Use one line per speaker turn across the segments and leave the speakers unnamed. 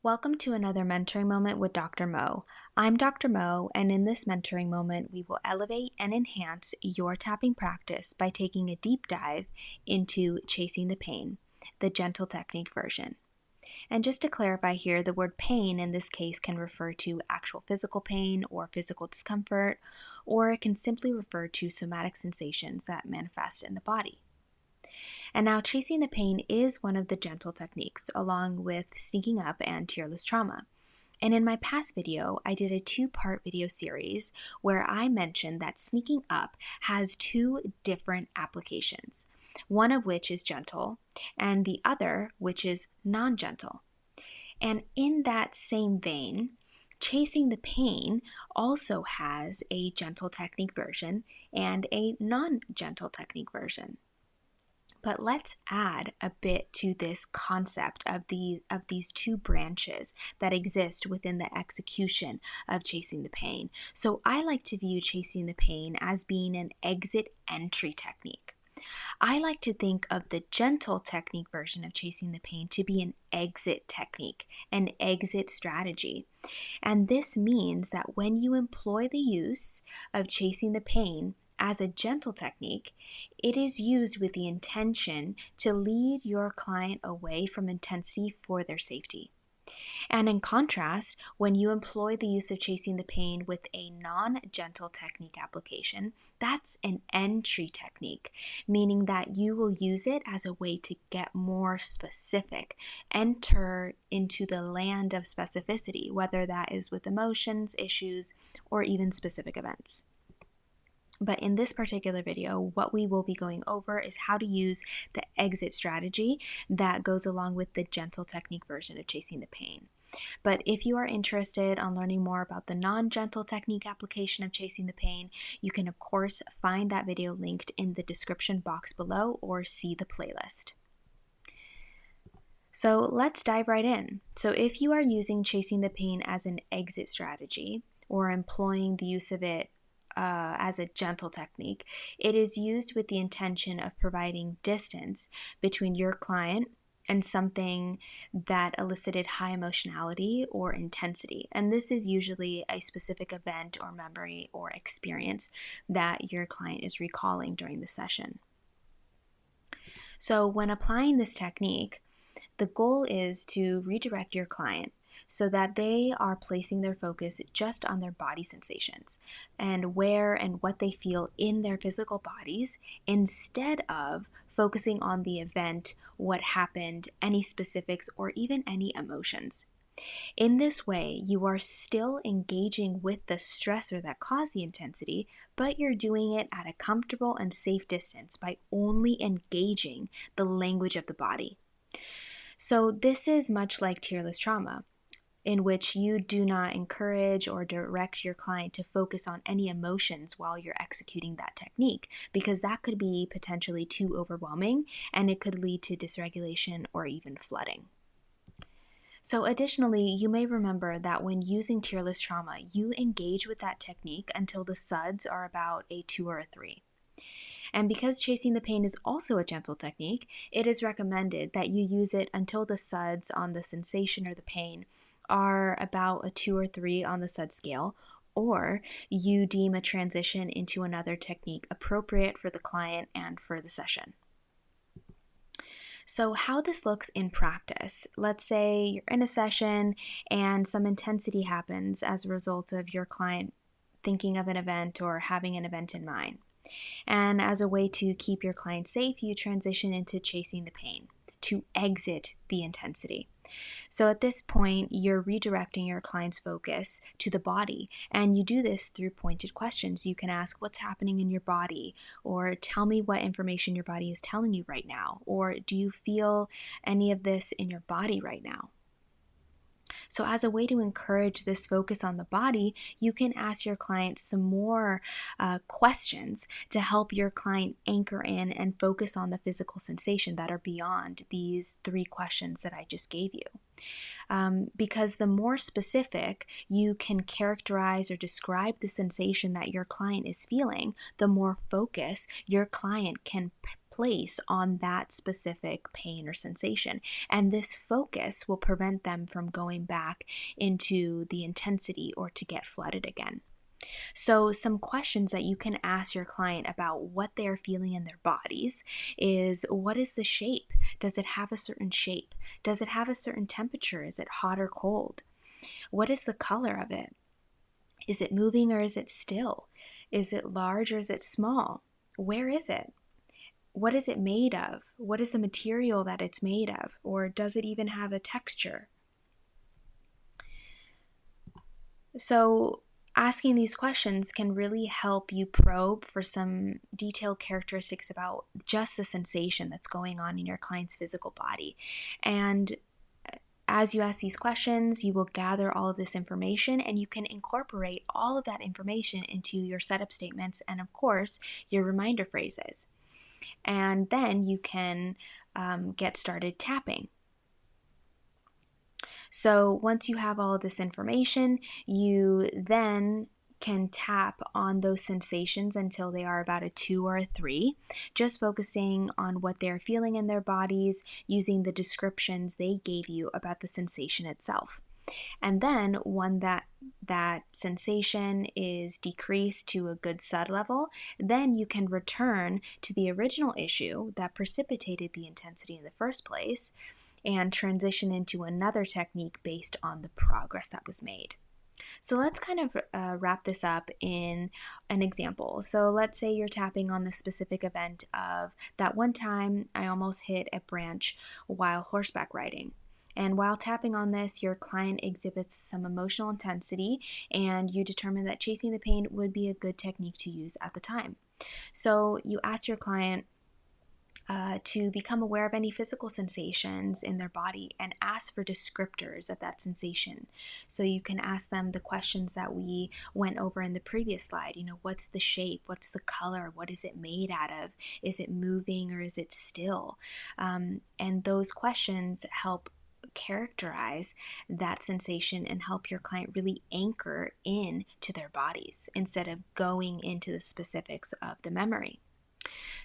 Welcome to another mentoring moment with Dr. Mo. I'm Dr. Mo, and in this mentoring moment, we will elevate and enhance your tapping practice by taking a deep dive into chasing the pain, the gentle technique version. And just to clarify here, the word pain in this case can refer to actual physical pain or physical discomfort, or it can simply refer to somatic sensations that manifest in the body. And now, chasing the pain is one of the gentle techniques, along with sneaking up and tearless trauma. And in my past video, I did a two-part video series where I mentioned that sneaking up has two different applications, one of which is gentle, and the other which is non-gentle. And in that same vein, chasing the pain also has a gentle technique version and a non-gentle technique version. But let's add a bit to this concept of these two branches that exist within the execution of chasing the pain. So I like to view chasing the pain as being an exit entry technique. I like to think of the gentle technique version of chasing the pain to be an exit technique, an exit strategy. And this means that when you employ the use of chasing the pain as a gentle technique, it is used with the intention to lead your client away from intensity for their safety. And in contrast, when you employ the use of chasing the pain with a non-gentle technique application, that's an entry technique, meaning that you will use it as a way to get more specific, enter into the land of specificity, whether that is with emotions, issues, or even specific events. But in this particular video, what we will be going over is how to use the exit strategy that goes along with the gentle technique version of chasing the pain. But if you are interested on learning more about the non-gentle technique application of chasing the pain, you can of course find that video linked in the description box below or see the playlist. So let's dive right in. So if you are using chasing the pain as an exit strategy or employing the use of it as a gentle technique, it is used with the intention of providing distance between your client and something that elicited high emotionality or intensity. And this is usually a specific event or memory or experience that your client is recalling during the session. So when applying this technique, the goal is to redirect your client so that they are placing their focus just on their body sensations and where and what they feel in their physical bodies instead of focusing on the event, what happened, any specifics, or even any emotions. In this way, you are still engaging with the stressor that caused the intensity, but you're doing it at a comfortable and safe distance by only engaging the language of the body. So this is much like tearless trauma, in which you do not encourage or direct your client to focus on any emotions while you're executing that technique, because that could be potentially too overwhelming and it could lead to dysregulation or even flooding. So additionally, you may remember that when using tearless trauma, you engage with that technique until the SUDs are about a 2 or a 3. And because chasing the pain is also a gentle technique, it is recommended that you use it until the SUDs on the sensation or the pain are about a 2 or 3 on the SUD scale, or you deem a transition into another technique appropriate for the client and for the session. So how this looks in practice, let's say you're in a session and some intensity happens as a result of your client thinking of an event or having an event in mind. And as a way to keep your client safe, you transition into chasing the pain to exit the intensity. So at this point, you're redirecting your client's focus to the body, and you do this through pointed questions. You can ask, what's happening in your body? Or tell me what information your body is telling you right now. Or do you feel any of this in your body right now? So as a way to encourage this focus on the body, you can ask your client some more questions to help your client anchor in and focus on the physical sensation that are beyond these 3 questions that I just gave you. Because the more specific you can characterize or describe the sensation that your client is feeling, the more focus your client can place on that specific pain or sensation. And this focus will prevent them from going back into the intensity or to get flooded again. So, some questions that you can ask your client about what they are feeling in their bodies is, what is the shape? Does it have a certain shape? Does it have a certain temperature? Is it hot or cold? What is the color of it? Is it moving or is it still? Is it large or is it small? Where is it? What is it made of? What is the material that it's made of? Or does it even have a texture? So, asking these questions can really help you probe for some detailed characteristics about just the sensation that's going on in your client's physical body. And as you ask these questions, you will gather all of this information and you can incorporate all of that information into your setup statements and, of course, your reminder phrases. And then you can get started tapping. So once you have all of this information, you then can tap on those sensations until they are about a 2 or a 3, just focusing on what they're feeling in their bodies using the descriptions they gave you about the sensation itself. And then when that sensation is decreased to a good SUD level, then you can return to the original issue that precipitated the intensity in the first place and transition into another technique based on the progress that was made. So let's kind of wrap this up in an example. So let's say you're tapping on the specific event of that one time I almost hit a branch while horseback riding. And while tapping on this, your client exhibits some emotional intensity, and you determine that chasing the pain would be a good technique to use at the time. So you ask your client to become aware of any physical sensations in their body and ask for descriptors of that sensation. So you can ask them the questions that we went over in the previous slide. What's the shape? What's the color? What is it made out of? Is it moving or is it still? And those questions help characterize that sensation and help your client really anchor in to their bodies instead of going into the specifics of the memory.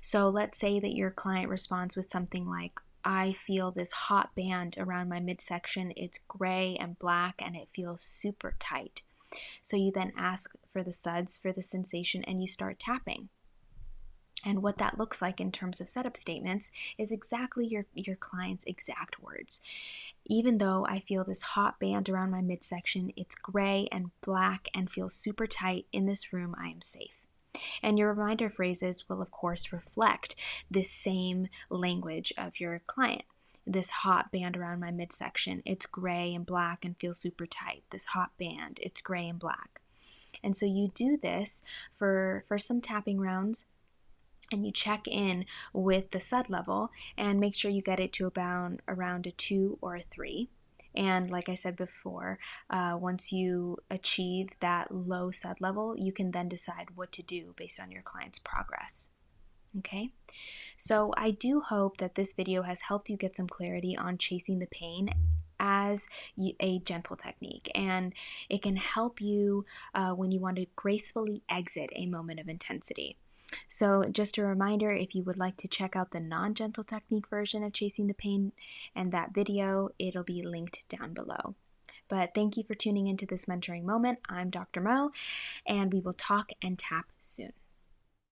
So let's say that your client responds with something like, I feel this hot band around my midsection. It's gray and black and it feels super tight. So you then ask for the SUDs for the sensation and you start tapping. And what that looks like in terms of setup statements is exactly your client's exact words. Even though I feel this hot band around my midsection, it's gray and black and feels super tight. In this room, I am safe. And your reminder phrases will, of course, reflect this same language of your client. This hot band around my midsection, it's gray and black and feels super tight. This hot band, it's gray and black. And so you do this for some tapping rounds, and you check in with the SUD level and make sure you get it to about around a 2 or a 3. And like I said before, once you achieve that low SUD level, you can then decide what to do based on your client's progress. Okay? So I do hope that this video has helped you get some clarity on chasing the pain as a gentle technique, and it can help you when you want to gracefully exit a moment of intensity. So just a reminder, if you would like to check out the non-gentle technique version of Chasing the Pain and that video, it'll be linked down below. But thank you for tuning into this mentoring moment. I'm Dr. Mo, and we will talk and tap soon.